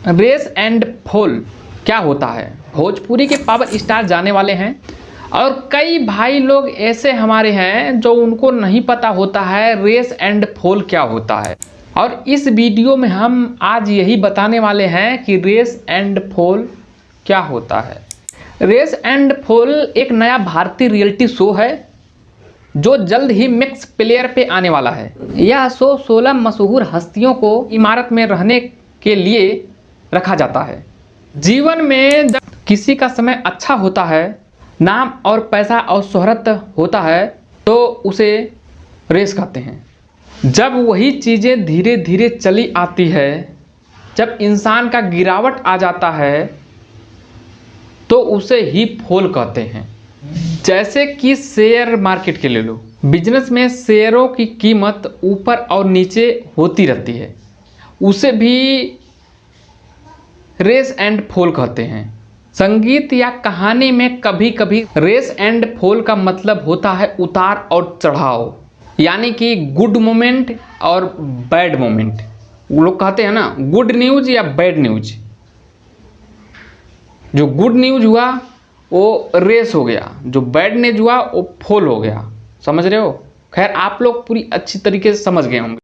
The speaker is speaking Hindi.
रेस एंड फॉल क्या होता है? भोजपुरी के पावर स्टार जाने वाले हैं और कई भाई लोग ऐसे हमारे हैं जो उनको नहीं पता होता है रेस एंड फॉल क्या होता है। और इस वीडियो में हम आज यही बताने वाले हैं कि रेस एंड फॉल क्या होता है। रेस एंड फॉल एक नया भारतीय रियलिटी शो है जो जल्द ही मैक्स प्लेयर पे आने वाला है। यह शो 16 मशहूर हस्तियों को इमारत में रहने के लिए रखा जाता है। जीवन में जब किसी का समय अच्छा होता है, नाम और पैसा और शोहरत होता है तो उसे रेस कहते हैं। जब वही चीज़ें धीरे धीरे चली आती है, जब इंसान का गिरावट आ जाता है तो उसे ही फॉल कहते हैं। जैसे कि शेयर मार्केट के ले लो, बिजनेस में शेयरों की कीमत ऊपर और नीचे होती रहती है, उसे भी रेस एंड फॉल कहते हैं। संगीत या कहानी में कभी कभी रेस एंड फॉल का मतलब होता है उतार और चढ़ाव, यानी कि गुड मोमेंट और बैड मोमेंट। वो लोग कहते हैं ना, गुड न्यूज या बैड न्यूज। जो गुड न्यूज हुआ वो रेस हो गया, जो बैड न्यूज हुआ वो फॉल हो गया। समझ रहे हो? खैर आप लोग पूरी अच्छी तरीके से समझ गए होंगे।